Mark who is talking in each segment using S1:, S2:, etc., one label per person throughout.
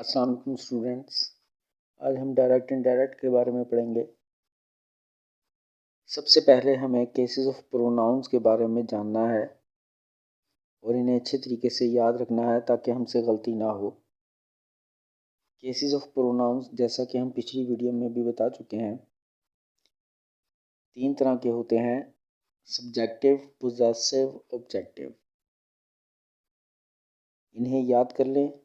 S1: अस्सलाम वालेकुम स्टूडेंट्स। आज हम डायरेक्ट इनडायरेक्ट के बारे में पढ़ेंगे। सबसे पहले हमें केसेस ऑफ प्रोनाउंस के बारे में जानना है और इन्हें अच्छे तरीके से याद रखना है ताकि हमसे गलती ना हो। केसेस ऑफ प्रोनाउंस जैसा कि हम पिछली वीडियो में भी बता चुके हैं, 3 तरह के होते हैं: सब्जेक्टिव, पोजेसिव, ऑब्जेक्टिव। इन्हें याद कर लें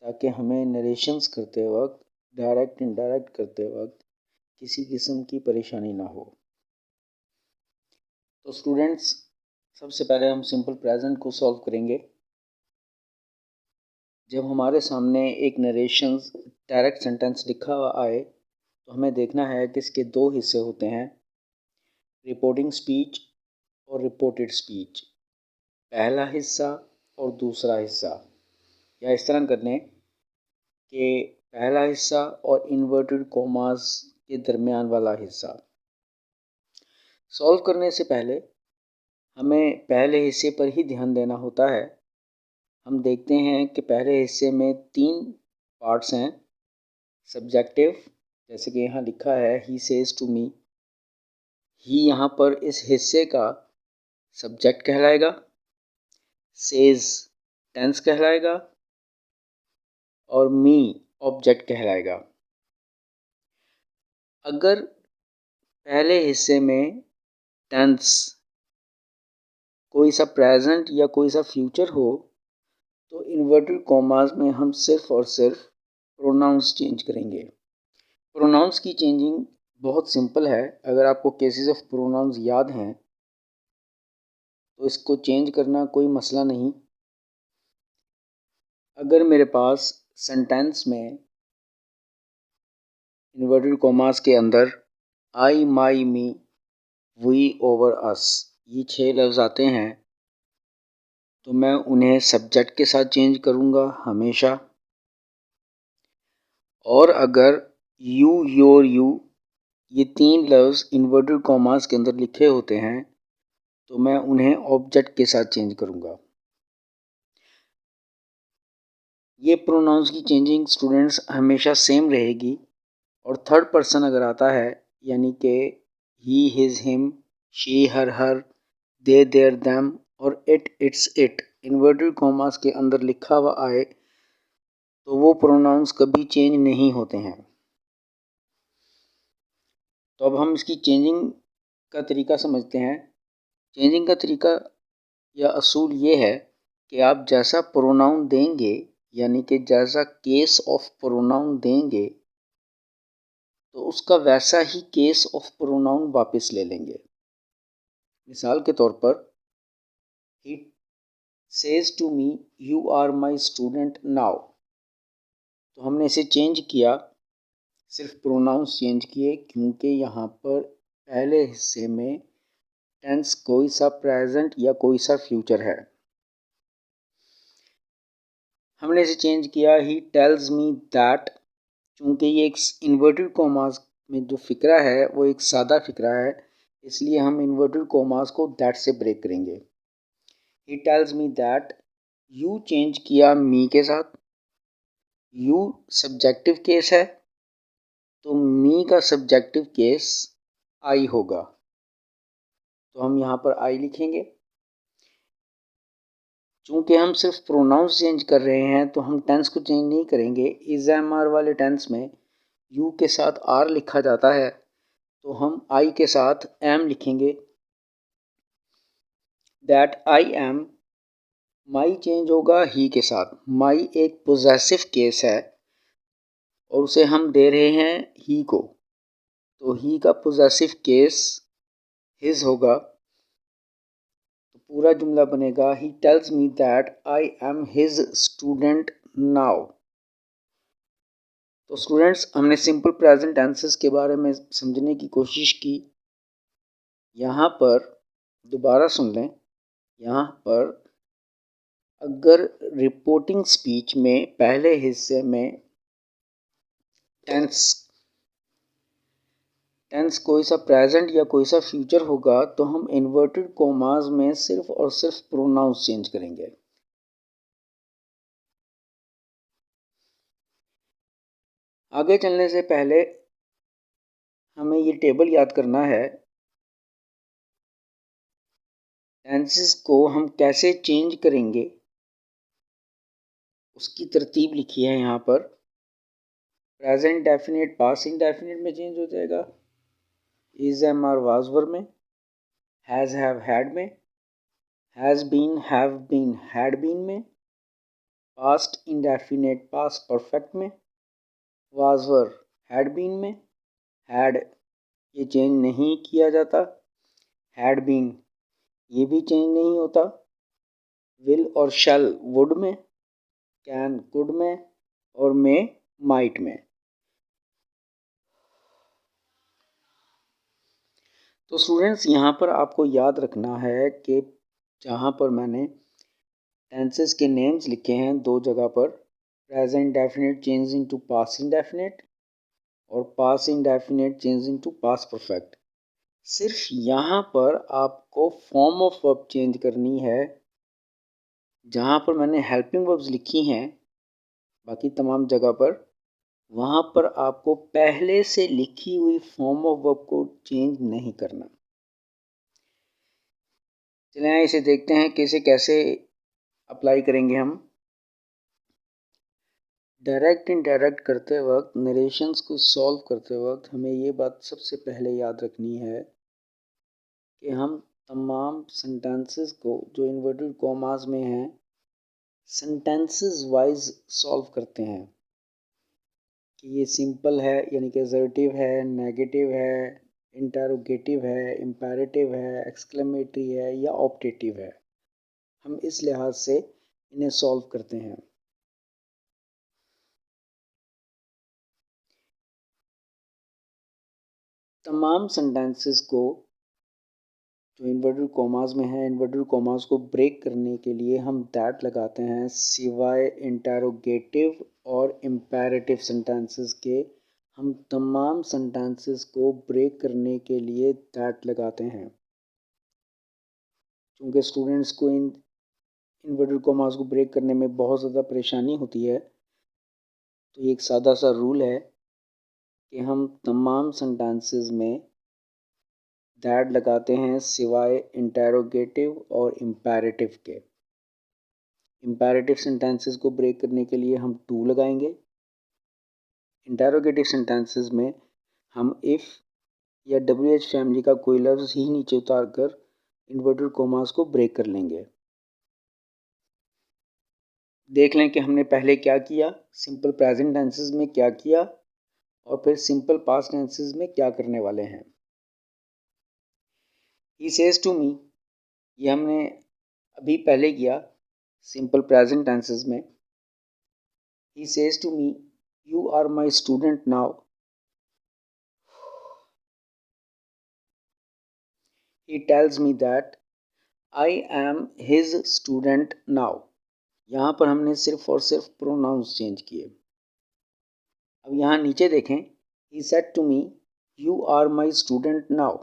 S1: ताकि हमें नरेशंस करते वक्त, डायरेक्ट इनडायरेक्ट करते वक्त किसी किस्म की परेशानी ना हो। तो स्टूडेंट्स, सबसे पहले हम सिंपल प्रेजेंट को सॉल्व करेंगे। जब हमारे सामने एक नरेशंस डायरेक्ट सेंटेंस लिखा हुआ आए तो हमें देखना है कि इसके 2 हिस्से होते हैं: रिपोर्टिंग स्पीच और रिपोर्टेड स्पीच। पहला हिस्सा और दूसरा हिस्सा, या इस तरह कर लें कि पहला हिस्सा और इन्वर्टेड कॉमास के दरमियान वाला हिस्सा। सॉल्व करने से पहले हमें पहले हिस्से पर ही ध्यान देना होता है। हम देखते हैं कि पहले हिस्से में 3 पार्ट्स हैं। सब्जेक्टिव, जैसे कि यहाँ लिखा है ही सेज टू मी। ही यहाँ पर इस हिस्से का सब्जेक्ट कहलाएगा, सेज टेंस कहलाएगा और मी ऑब्जेक्ट कहलाएगा। अगर पहले हिस्से में टेंस कोई सा प्रेजेंट या कोई सा फ्यूचर हो तो इन्वर्टेड कॉमास में हम सिर्फ और सिर्फ प्रोनाउंस चेंज करेंगे। प्रोनाउंस की चेंजिंग बहुत सिंपल है। अगर आपको केसेस ऑफ प्रोनाउंस याद हैं तो इसको चेंज करना कोई मसला नहीं। अगर मेरे पास सेंटेंस में इन्वर्टेड कॉमास के अंदर आई, माई, मी, वी, ओवर, अस ये 6 लफ्ज़ आते हैं तो मैं उन्हें सब्जेक्ट के साथ चेंज करूँगा हमेशा। और अगर यू, योर, यू ये 3 लफ्ज़ इन्वर्टेड कॉमास के अंदर लिखे होते हैं तो मैं उन्हें ऑब्जेक्ट के साथ चेंज करूँगा। ये प्रोनाउंस की चेंजिंग स्टूडेंट्स हमेशा सेम रहेगी। और थर्ड पर्सन अगर आता है, यानी कि he, his, him, she, her, they, their, them और it, it's, it inverted commas के अंदर लिखा हुआ आए तो वो प्रोनाउंस कभी चेंज नहीं होते हैं। तो अब हम इसकी चेंजिंग का तरीका समझते हैं। चेंजिंग का तरीका या असूल ये है कि आप जैसा प्रोनाउन देंगे, यानी कि जैसा केस ऑफ प्रोनाउन देंगे तो उसका वैसा ही केस ऑफ प्रोनाउन वापस ले लेंगे। मिसाल के तौर पर, he says to me you are my student now, तो हमने इसे चेंज किया, सिर्फ प्रोनाउंस चेंज किए क्योंकि यहाँ पर पहले हिस्से में टेंस कोई सा प्रेजेंट या कोई सा फ्यूचर है। हमने इसे चेंज किया ही टेल्स मी दैट, चूँकि ये एक इन्वर्टेड कॉमास में जो फ़िक्रा है वो एक सादा फ़िक्रा है, इसलिए हम इन्वर्टेड कॉमास को दैट से ब्रेक करेंगे। ही tells me that, you change किया मी के साथ। यू सब्जेक्टिव केस है तो मी का सब्जेक्टिव केस आई होगा, तो हम यहाँ पर आई लिखेंगे। चूँकि हम सिर्फ प्रोनाउंस चेंज कर रहे हैं तो हम टेंस को चेंज नहीं करेंगे। इज, एम, आर वाले टेंस में यू के साथ आर लिखा जाता है तो हम आई के साथ एम लिखेंगे। That I M, my change होगा ही के साथ। माई एक पोजेसिव केस है और उसे हम दे रहे हैं ही को, तो ही का पोजेसिव केस हिज होगा। तो पूरा जुमला बनेगा ही tells me that I am his student now. तो स्टूडेंट्स, हमने सिंपल प्रेजेंट टेंसेस के बारे में समझने की कोशिश की। यहाँ पर दोबारा सुन लें। यहाँ पर अगर रिपोर्टिंग स्पीच में पहले हिस्से में टेंस कोई सा प्रेजेंट या कोई सा फ्यूचर होगा तो हम इन्वर्टेड कॉमास में सिर्फ और सिर्फ प्रोनाउंस चेंज करेंगे। आगे चलने से पहले हमें ये टेबल याद करना है, टेंसेस को हम कैसे चेंज करेंगे उसकी तरतीब लिखी है यहाँ पर। प्रेजेंट डेफिनेट पास्ट इंडेफिनिट में चेंज हो जाएगा, is am are was were में, हैज़ हैव हैड में, has been have been had been में, पास्ट इंडेफिनेट पास्ट परफेक्ट में, वाज वर हैड बीन में, हैड ये चेंज नहीं किया जाता, हैड बीन ये भी चेंज नहीं होता, विल और शैल वुड में, कैन कुड में, और मे माइट में। तो स्टूडेंट्स यहाँ पर आपको याद रखना है कि जहाँ पर मैंने टेंसेस के नेम्स लिखे हैं दो जगह पर, present definite change into past indefinite और past indefinite change into past perfect, सिर्फ यहाँ पर आपको फॉर्म ऑफ वर्ब चेंज करनी है। जहाँ पर मैंने हेल्पिंग वर्ब्स लिखी हैं बाकी तमाम जगह पर, वहाँ पर आपको पहले से लिखी हुई फॉर्म ऑफ वर्ब को चेंज नहीं करना। चलिए इसे देखते हैं कि इसे कैसे अप्लाई करेंगे हम। डायरेक्ट इनडायरेक्ट करते वक्त, नरेशंस को सॉल्व करते वक्त हमें ये बात सबसे पहले याद रखनी है कि हम तमाम सेंटेंसेस को जो इन्वर्टेड कॉमास में हैं सेंटेंसेस वाइज सॉल्व करते हैं कि ये सिंपल है यानी कि असर्टिव है, नेगेटिव है, इंटरोगेटिव है, इंपेरेटिव है, एक्सक्लेमेटरी है या ऑप्टेटिव है। हम इस लिहाज से इन्हें सॉल्व करते हैं। तमाम सेंटेंसेस को जो इन्वर्टेड कॉमास में है, इन्वर्टेड कॉमास को ब्रेक करने के लिए हम दैट लगाते हैं, सिवाय इंटरोगेटिव और इम्पेरेटिव सेंटेंसेस के हम तमाम सेंटेंसेस को ब्रेक करने के लिए दैट लगाते हैं। क्योंकि स्टूडेंट्स को इन इन्वर्टेड कॉमास को ब्रेक करने में बहुत ज़्यादा परेशानी होती है, तो ये एक सादा सा रूल है कि हम तमाम सेंटेंसेस में दैट लगाते हैं सिवाय इंटरोगेटिव और इम्पेरेटिव के। इम्पेरेटिव सेंटेंसेस को ब्रेक करने के लिए हम टू लगाएंगे। इंटरोगेटिव सेंटेंसेस में हम इफ़ या WH फैमिली का कोई लफ्ज़ ही नीचे उतार कर इन्वर्टेड कॉमास को ब्रेक कर लेंगे। देख लें कि हमने पहले क्या किया, सिंपल प्रेजेंट टेंसेस में क्या किया और फिर सिंपल पास्ट टेंसेस में क्या करने वाले हैं। ही सेज टू मी, ये हमने अभी पहले किया सिंपल प्रेजेंट टेंसेस में। He says to me you are my student now. He tells me that I am his student now. यहाँ पर हमने सिर्फ और सिर्फ प्रोनाउंस चेंज किए। अब यहाँ नीचे देखें, he said to me you are my student now.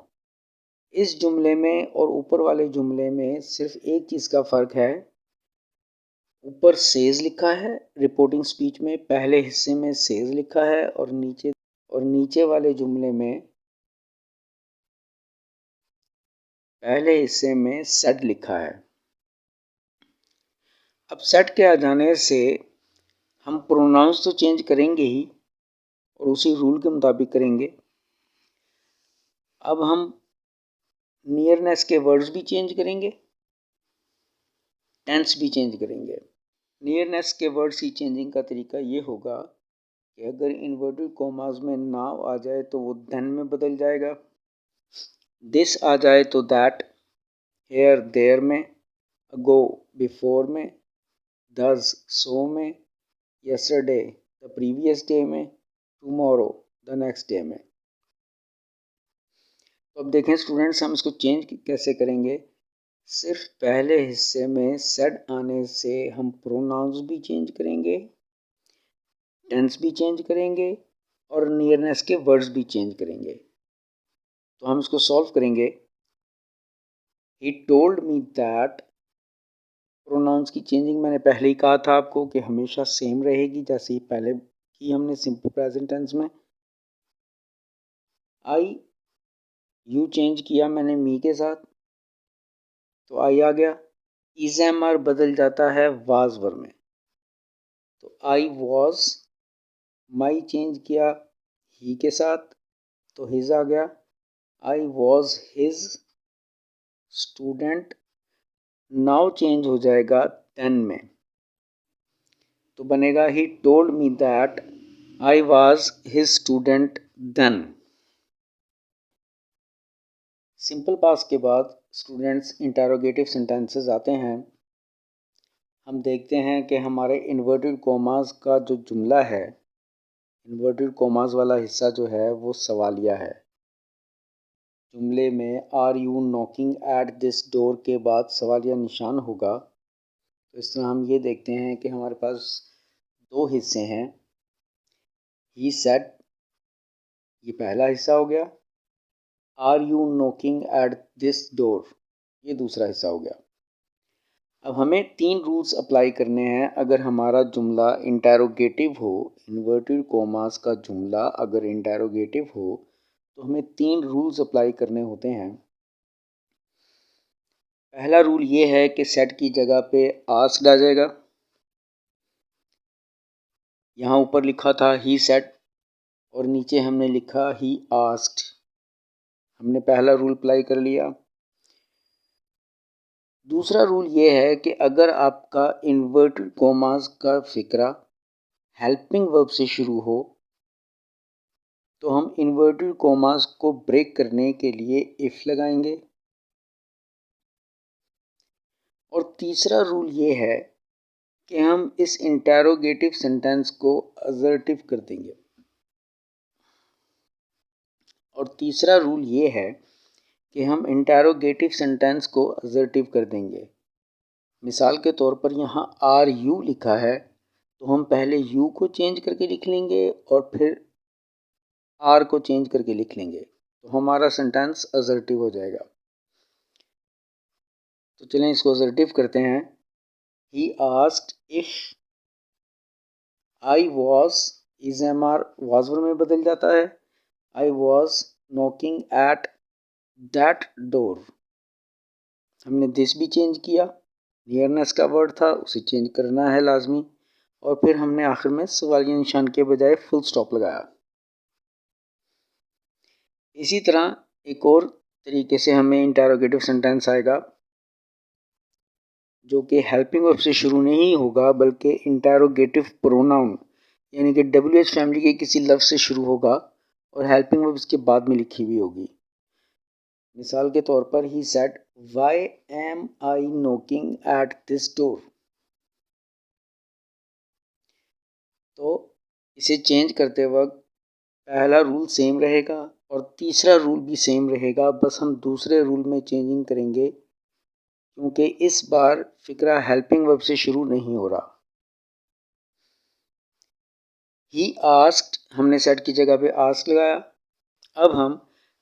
S1: इस जुमले में और ऊपर वाले जुमले में सिर्फ एक चीज़ का फ़र्क है, ऊपर सेज लिखा है रिपोर्टिंग स्पीच में, पहले हिस्से में सेज लिखा है और नीचे वाले जुमले में पहले हिस्से में सेड लिखा है। अब सेड के आ जाने से हम प्रोनाउंस तो चेंज करेंगे ही और उसी रूल के मुताबिक करेंगे। अब हम नियरनेस के वर्ड्स भी चेंज करेंगे, टेंस भी चेंज करेंगे। नियरनेस के वर्ड्स की चेंजिंग का तरीका ये होगा कि अगर इन्वर्टेड कॉमास में नाउ आ जाए तो वो देन में बदल जाएगा, दिस आ जाए तो दैट, हेयर देयर में, अगो बिफोर में, दस सो में, यस्टरडे द प्रीवियस डे में, टुमारो द नेक्स्ट डे में। तो अब देखें स्टूडेंट्स, हम इसको चेंज कैसे करेंगे। सिर्फ पहले हिस्से में सेड आने से हम प्रोनाउंस भी चेंज करेंगे, टेंस भी चेंज करेंगे और नियरनेस के वर्ड्स भी चेंज करेंगे। तो हम इसको सॉल्व करेंगे। He told me that, pronouns की चेंजिंग मैंने पहले ही कहा था आपको कि हमेशा सेम रहेगी जैसे ही पहले की हमने सिंपल प्रेजेंट टेंस में। आई यू चेंज किया मैंने मी के साथ, तो आई आ गया। इज एम आर बदल जाता है वाज वर में, तो आई वॉज। माई चेंज किया ही के साथ, तो हिज आ गया। I was his student. Now change हो जाएगा देन में, तो बनेगा he told me that I was his student then. Simple past के बाद स्टूडेंट्स इंटरोगेटिव सेंटेंसेस आते हैं। हम देखते हैं कि हमारे इन्वर्टेड कोमास का जो जुमला है, इन्वर्टेड कोमास वाला हिस्सा जो है वो सवालिया है। जुमले में are you knocking at this door के बाद सवालिया निशान होगा। तो इस तरह हम ये देखते हैं कि हमारे पास दो हिस्से हैं। ही सेड, ये पहला हिस्सा हो गया। Are you knocking at this door, ये दूसरा हिस्सा हो गया। अब हमें 3 रूल्स अप्लाई करने हैं अगर हमारा जुमला इंटेरोगेटिव हो। इन्वर्टेड कोमास का जुमला अगर इंटेरोगेटिव हो तो हमें 3 रूल्स अप्लाई करने होते हैं। पहला रूल ये है कि सेट की जगह पे आस्क्ड आ जाएगा। यहाँ ऊपर लिखा था ही सेड और नीचे हमने लिखा ही आस्क्ड। हमने पहला रूल अप्लाई कर लिया। दूसरा रूल ये है कि अगर आपका इन्वर्टेड कोमास का फिक्रा हेल्पिंग वर्ब से शुरू हो तो हम इन्वर्टेड कोमास को ब्रेक करने के लिए इफ लगाएंगे। और तीसरा रूल ये है कि हम इस इंटेरोगेटिव सेंटेंस को असर्टिव कर देंगे। और तीसरा रूल ये है कि हम इंटेरोगेटिव सेंटेंस को असर्टिव कर देंगे। मिसाल के तौर पर यहाँ आर यू लिखा है, तो हम पहले यू को चेंज करके लिख लेंगे और फिर आर को चेंज करके लिख लेंगे, तो हमारा सेंटेंस असर्टिव हो जाएगा। तो चलें इसको असर्टिव करते हैं। He asked if I was, is am are was were में बदल जाता है। I was knocking at that door, हमने दिस भी चेंज किया। नियरनेस का वर्ड था, उसे चेंज करना है लाजमी। और फिर हमने आखिर में सवालिया निशान के बजाय फुल स्टॉप लगाया। इसी तरह एक और तरीके से हमें इंटेरोगेटिव सेंटेंस आएगा जो कि हेल्पिंग वर्ब से शुरू नहीं होगा बल्कि इंटेरोगेटिव प्रोनाउन यानी कि WH फैमिली के किसी लफ्ज़ से शुरू होगा और हेल्पिंग वर्ब इसके बाद में लिखी हुई होगी। मिसाल के तौर पर he said why am I knocking at this door, तो इसे चेंज करते वक्त पहला रूल सेम रहेगा और तीसरा रूल भी सेम रहेगा, बस हम दूसरे रूल में चेंजिंग करेंगे क्योंकि इस बार फिक्रा हेल्पिंग वर्ब से शुरू नहीं हो रहा। ही आस्क्ड, हमने सेड की जगह पे आस्क लगाया। अब हम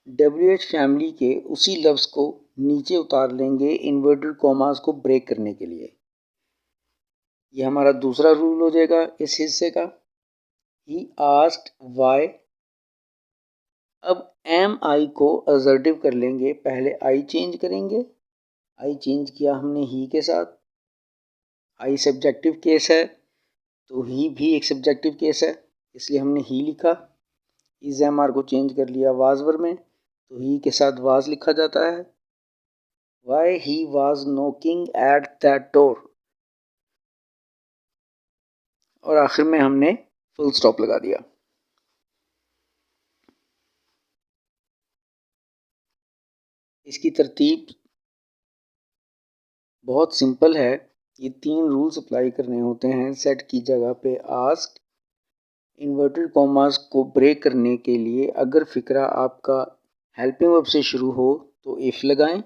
S1: WH फैमिली के उसी लफ्ज़ को नीचे उतार लेंगे इन्वर्टेड कॉमास को ब्रेक करने के लिए। ये हमारा दूसरा रूल हो जाएगा इस हिस्से का। He asked why. अब एम आई को असर्टिव कर लेंगे, पहले आई चेंज करेंगे। आई चेंज किया हमने ही के साथ। आई सब्जेक्टिव केस है तो ही भी एक सब्जेक्टिव केस है, इसलिए हमने ही लिखा। इज एम आर को चेंज कर लिया वाज वर में, तो ही के साथ वाज लिखा जाता है। Why he was knocking at that door, और आखिर में हमने फुल स्टॉप लगा दिया। इसकी तरतीब बहुत सिंपल है। ये 3 रूल्स अप्लाई करने होते हैं। सेट की जगह पे आस्क्ड, इन्वर्टेड कॉमास को ब्रेक करने के लिए अगर फिक्रा आपका हेल्पिंग वर्ब से शुरू हो तो इफ़ लगाएं,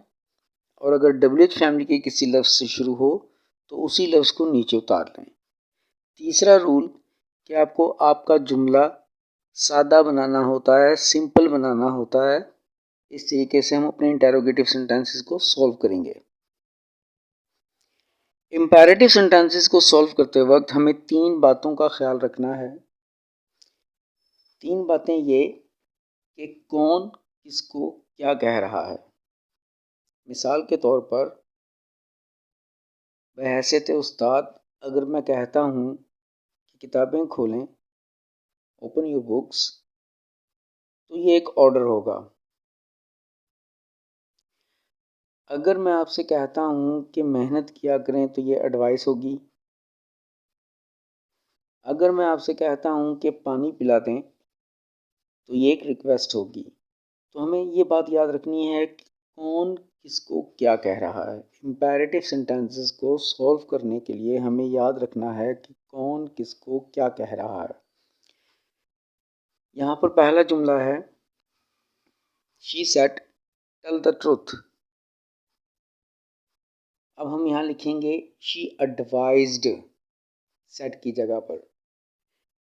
S1: और अगर WH फैमिली के किसी लफ्ज़ से शुरू हो तो उसी लफ्ज़ को नीचे उतार लें। तीसरा रूल कि आपको आपका जुमला सादा बनाना होता है, सिंपल बनाना होता है। इस तरीके से हम अपने इंटेरोगेटिव सेंटेंसेस को सॉल्व करेंगे। इम्पेरेटिव सेंटेंसेस को सॉल्व करते वक्त हमें 3 बातों का ख्याल रखना है। तीन बातें ये कि कौन किसको क्या कह रहा है। मिसाल के तौर पर बहैसियत उस्ताद अगर मैं कहता हूँ कि किताबें खोलें, ओपन योर बुक्स, तो ये एक ऑर्डर होगा। अगर मैं आपसे कहता हूँ कि मेहनत किया करें तो ये एडवाइस होगी। अगर मैं आपसे कहता हूँ कि पानी पिला दें तो ये एक रिक्वेस्ट होगी। तो हमें ये बात याद रखनी है कि कौन किसको क्या कह रहा है। इम्पेरेटिव सेंटेंसेस को सॉल्व करने के लिए हमें याद रखना है कि कौन किसको क्या कह रहा है। यहाँ पर पहला जुमला है she said tell the truth. अब हम यहाँ लिखेंगे शी एडवाइज्ड सेड की जगह पर।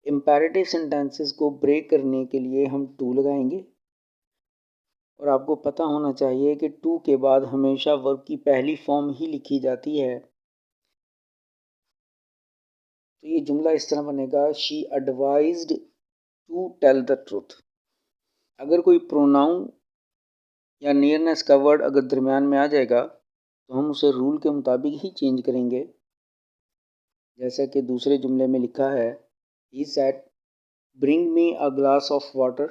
S1: इम्पेरेटिव सेंटेंसेस को ब्रेक करने के लिए हम टू लगाएंगे और आपको पता होना चाहिए कि टू के बाद हमेशा वर्ब की पहली फॉर्म ही लिखी जाती है। तो ये जुमला इस तरह बनेगा she advised to tell the truth. अगर कोई प्रोनाउन या नियरनेस का वर्ड अगर दरमियान में आ जाएगा तो हम उसे रूल के मुताबिक ही चेंज करेंगे। जैसा कि दूसरे जुमले में लिखा है he said bring me a glass of water.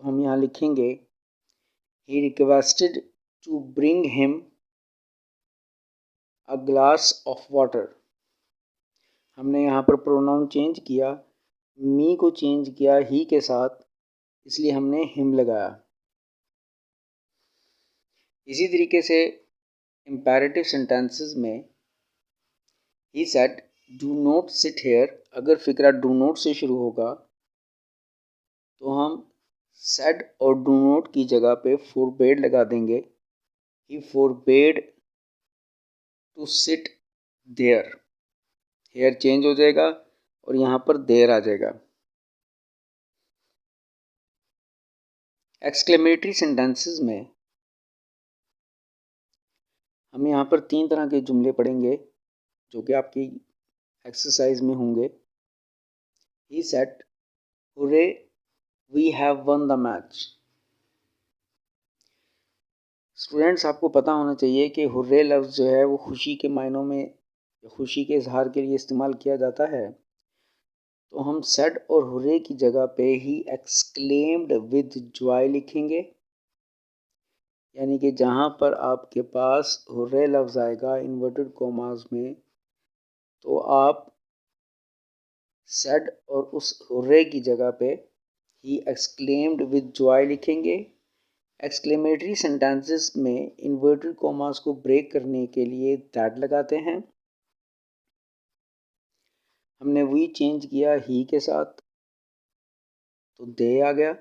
S1: तो हम यहाँ लिखेंगे he requested to bring him a glass of water. हमने यहाँ पर प्रोनाउन चेंज किया, मी को चेंज किया ही के साथ, इसलिए हमने हिम लगाया। इसी तरीके से इम्पेरेटिव सेंटेंसेस में he said do not sit here, अगर फिक्रा डू नॉट से शुरू होगा तो हम सेड और डू नॉट की जगह पे फोरबेड लगा देंगे। He forbade to sit there, here change हो जाएगा और यहाँ पर देयर आ जाएगा। एक्सक्लेमेटरी सेंटेंसेस में हम यहाँ पर तीन तरह के जुमले पढ़ेंगे जो कि आपकी एक्सरसाइज में होंगे। He said hurray we have won the match. Students, आपको पता होना चाहिए कि हुर्रे लफ्ज़ जो है वो खुशी के मायनों में, खुशी के इजहार के लिए इस्तेमाल किया जाता है। तो हम सेड और हुर्रे की जगह पे ही एक्सक्लेम्ड विद जॉय लिखेंगे, यानी कि जहाँ पर आपके पास हुर्रे लफ्ज़ आएगा इन्वर्टेड कॉमास में तो आप सेड और उस हुर्रे की जगह पे ही एक्सक्लेम्ड विद जॉय लिखेंगे। एक्सक्लेमेटरी सेंटेंसेस में इन्वर्टेड कॉमास को ब्रेक करने के लिए दैट लगाते हैं। हमने वी चेंज किया ही के साथ तो दे आ गया।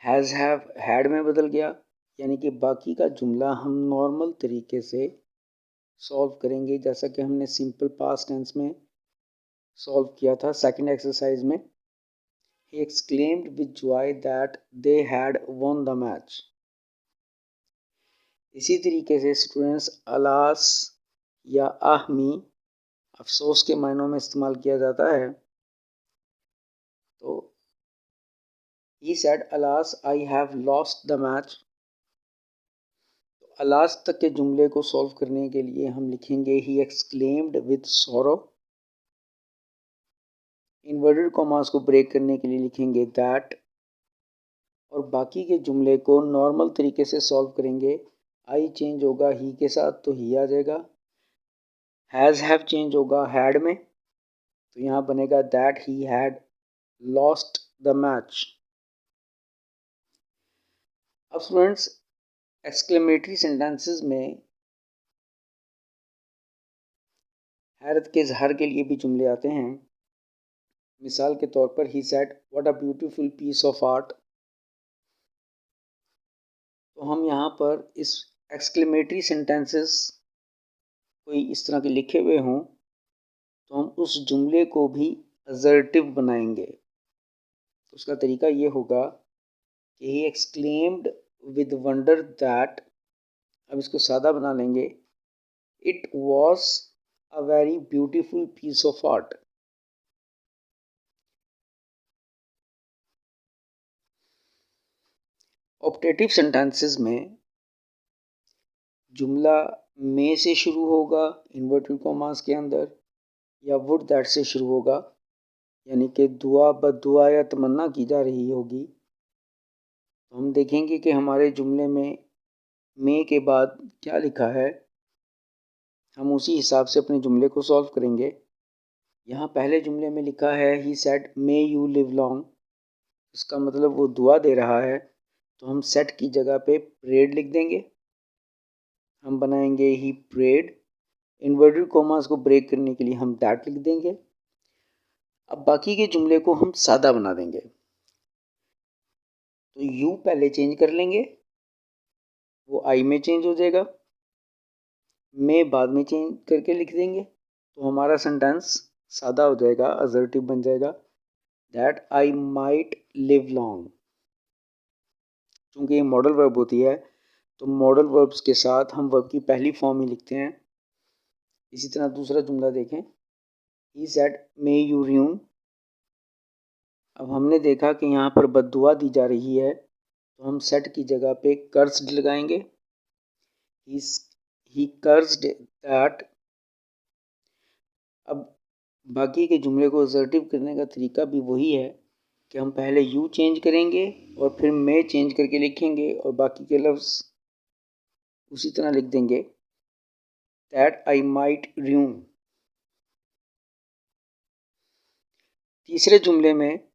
S1: हैज़ हैव हैड में बदल गया, यानी कि बाकी का जुमला हम नॉर्मल तरीके से सॉल्व करेंगे जैसा कि हमने सिंपल पास्ट टेंस में सॉल्व किया था सेकंड एक्सरसाइज में। He exclaimed with joy that they had won the match. इसी तरीके से स्टूडेंट्स अलास या आहमी अफसोस के मायनों में इस्तेमाल किया जाता है। तो he said alas I have lost the match। तो अलास तक के जुमले को सॉल्व करने के लिए हम लिखेंगे he exclaimed with sorrow। Inverted commas को ब्रेक करने के लिए लिखेंगे दैट और बाकी के जुमले को नॉर्मल तरीके से सॉल्व करेंगे। आई चेंज होगा ही के साथ तो ही आ जाएगा। हैज़ हैव चेंज होगा हैड में तो यहाँ बनेगा that he had lost the match. अब स्टूडेंट्स एक्सक्लेमेटरी सेंटेंसेस में हैरत के इजहार के लिए भी जुमले आते हैं। मिसाल के तौर पर he said what a beautiful piece of art. तो हम यहाँ पर इस एक्सक्लेमेटरी सेंटेंसेस कोई इस तरह के लिखे हुए हों तो हम उस जुमले को भी असर्टिव बनाएंगे। तो उसका तरीका ये होगा कि he exclaimed with wonder that, अब इसको सादा बना लेंगे, it was a very beautiful piece of art. Optative sentences में जुमला में से शुरू होगा इन्वर्टेड कॉमास के अंदर, या वुड दैट से शुरू होगा, यानी कि दुआ बद्दुआ या तमन्ना की जा रही होगी। तो हम देखेंगे कि हमारे जुमले में के बाद क्या लिखा है, हम उसी हिसाब से अपने जुमले को सॉल्व करेंगे। यहाँ पहले जुमले में लिखा है he said may you live long, इसका मतलब वो दुआ दे रहा है, तो हम सेट की जगह पे प्रेड लिख देंगे। हम बनाएंगे ही प्रेड, इन्वर्टेड कॉमास को ब्रेक करने के लिए हम दैट लिख देंगे। अब बाकी के जुमले को हम सादा बना देंगे, तो यू पहले चेंज कर लेंगे, वो आई में चेंज हो जाएगा, में बाद में चेंज करके लिख देंगे, तो हमारा सेंटेंस सादा हो जाएगा, असर्टिव बन जाएगा, that I might live long. चूँकि ये मॉडल वर्ब होती है तो मॉडल वर्ब्स के साथ हम वर्ब की पहली फॉर्म ही लिखते हैं। इसी तरह दूसरा जुमला देखें, ही सेड मे यू र्यूम। अब हमने देखा कि यहाँ पर बद्दुआ दी जा रही है, तो हम सेट की जगह पे कर्स्ड लगाएंगे, ही कर्स्ड दैट। अब बाकी के जुमले को असर्टिव करने का तरीका भी वही है कि हम पहले यू चेंज करेंगे और फिर मे चेंज करके लिखेंगे और बाकी के लफ्ज़ उसी तरह लिख देंगे, दैट आई माइट र्यूम। तीसरे जुमले में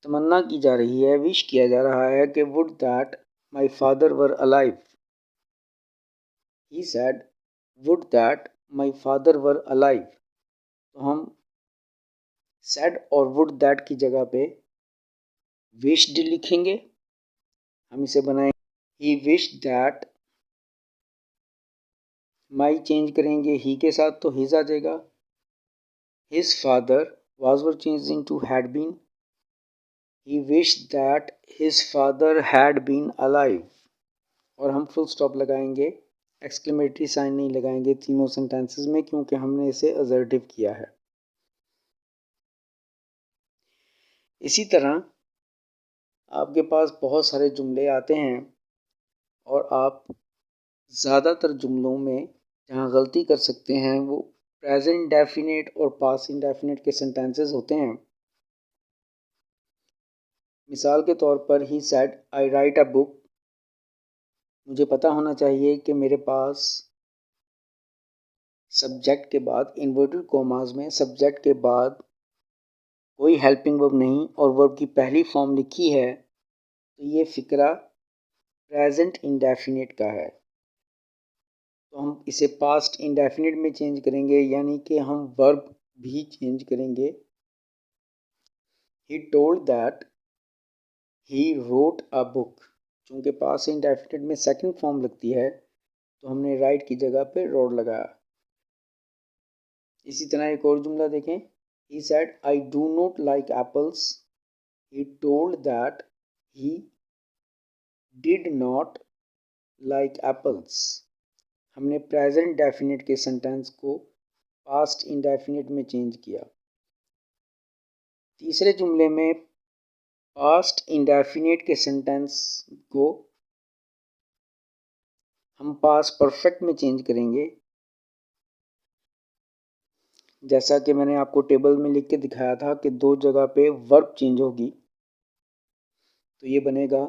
S1: तमन्ना की जा रही है, विश किया जा रहा है कि would that my father were alive. He said would that my father were alive. तो हम सेड और वुड दैट की जगह पे विश्ड लिखेंगे। हम इसे बनाएंगे he wish that, my change करेंगे ही के साथ तो हिज आ जाएगा, his father was were change into had been, he wish that his father had been alive. और हम फुल स्टॉप लगाएंगे, एक्सक्लेमेटरी साइन नहीं लगाएंगे तीनों सेंटेंसेस में, क्योंकि हमने इसे असर्टिव किया है। इसी तरह आपके पास बहुत सारे जुमले आते हैं और आप ज़्यादातर जुमलों में जहाँ गलती कर सकते हैं वो प्रेजेंट डेफिनेट और पास्ट इंडेफिनेट के सेंटेंसेस होते हैं। मिसाल के तौर पर he said I right a book. मुझे पता होना चाहिए कि मेरे पास सब्जेक्ट के बाद इन्वर्टेड कॉमास में सब्जेक्ट के बाद कोई हेल्पिंग वर्ब नहीं और वर्ब की पहली फॉर्म लिखी है, तो ये फ़िक्रा प्रेजेंट इंडेफिनिट का है। तो हम इसे पास्ट इंडेफिनिट में चेंज करेंगे, यानी कि हम वर्ब भी चेंज करेंगे। He told that he wrote a book. चूँकि पास्ट इंडेफिनिट में सेकंड फॉर्म लगती है, तो हमने राइट की जगह पे रोड लगाया। इसी तरह एक और जुमला देखें, he said I do not like apples। he told that he did not like apples। हमने प्रेजेंट डेफिनेट के सेंटेंस को पास्ट इंडेफिनिट में चेंज किया। तीसरे जुमले में पास्ट इंडेफिनिट के सेंटेंस को हम पास्ट परफेक्ट में चेंज करेंगे, जैसा कि मैंने आपको टेबल में लिख के दिखाया था कि दो जगह पे वर्ब चेंज होगी। तो ये बनेगा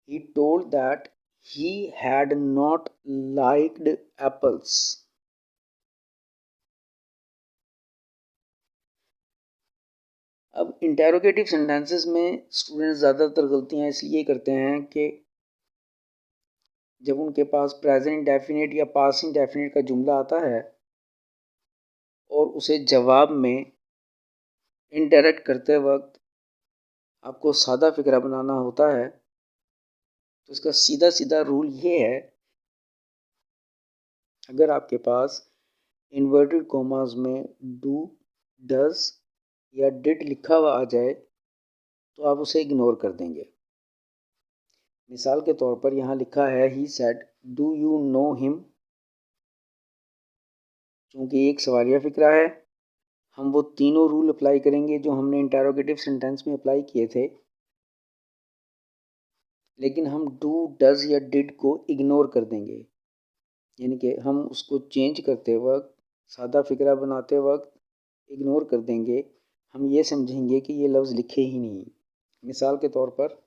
S1: he told that he had not liked apples। अब इंटेरोगेटिव सेंटेंसेस में स्टूडेंट्स ज़्यादातर गलतियां इसलिए करते हैं कि जब उनके पास प्रेजेंट इंडेफिनिट या पास्ट इंडेफिनिट का जुमला आता है और उसे जवाब में इनडायरेक्ट करते वक्त आपको सादा फिक्रा बनाना होता है, तो इसका सीधा सीधा रूल ये है, अगर आपके पास इन्वर्टेड कॉमास में डू, डज या डिड लिखा हुआ आ जाए तो आप उसे इग्नोर कर देंगे। मिसाल के तौर पर यहाँ लिखा है he said do you know him. चूँकि एक सवालिया फिक्रा है, हम वो तीनों रूल अप्लाई करेंगे जो हमने इंटेरोगेटिव सेंटेंस में अप्लाई किए थे। लेकिन हम डू, डज या डिड को इग्नोर कर देंगे, यानी कि हम उसको चेंज करते वक्त, सादा फिक्रा बनाते वक्त इग्नोर कर देंगे। हम ये समझेंगे कि ये लफ्ज़ लिखे ही नहीं। मिसाल के तौर पर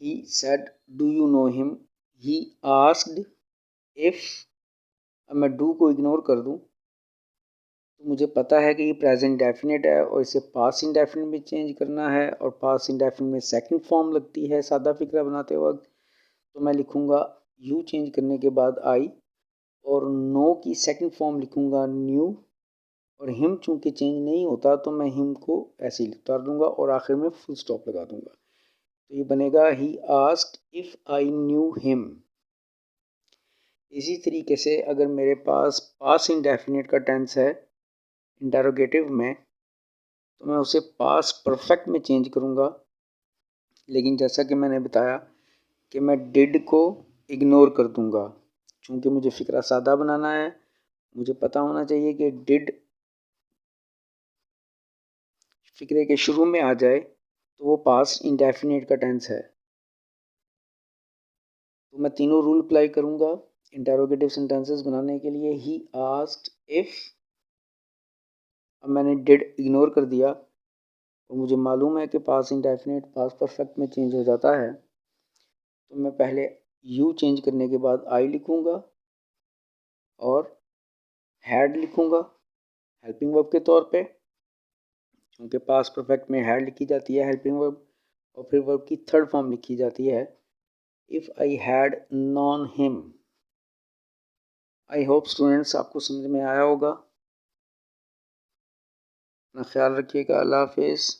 S1: he said do you know him, he asked if, अब मैं डू को इग्नोर कर दूं तो मुझे पता है कि ये प्रेजेंट डेफिनेट है और इसे पास्ट इंडेफिनिट में चेंज करना है, और पास्ट इंडेफिनिट में सेकंड फॉर्म लगती है सादा फिक्रा बनाते वक्त। तो मैं लिखूँगा यू चेंज करने के बाद आई, और नो की सेकंड फॉर्म लिखूँगा न्यू, और हिम चूँकि चेंज नहीं होता तो मैं हिम को ऐसे ही उतार दूँगा और आखिर में फुल स्टॉप लगा दूँगा। तो ये बनेगा he asked if I knew him. इसी तरीके से अगर मेरे पास पास्ट इंडेफिनिट का टेंस है इंटरोगेटिव में, तो मैं उसे पास्ट परफेक्ट में चेंज करूँगा। लेकिन जैसा कि मैंने बताया कि मैं डिड को इग्नोर कर दूँगा, चूँकि मुझे फ़िक्रा सादा बनाना है। मुझे पता होना चाहिए कि डिड फ़िक्रे के शुरू में आ जाए तो वो पास्ट इंडेफिनिट का टेंस है। तो मैं तीनों रूल अप्लाई करूँगा इंटरोगेटिव सेंटेंसेस बनाने के लिए। ही आस्क्ड इफ़, अब मैंने डिड इग्नोर कर दिया और मुझे मालूम है कि पास्ट इंडेफिनिट पास्ट परफेक्ट में चेंज हो जाता है, तो मैं पहले यू चेंज करने के बाद आई लिखूँगा और हैड लिखूँगा हेल्पिंग वर्ब के तौर पे, क्योंकि पास्ट परफेक्ट में हैड लिखी जाती है हेल्पिंग वर्ब, और फिर वर्ब की थर्ड फॉर्म लिखी जाती है if I had non him. I hope students आपको समझ में आया होगा। अपना ख्याल रखिएगा। अल्लाह हाफिज़।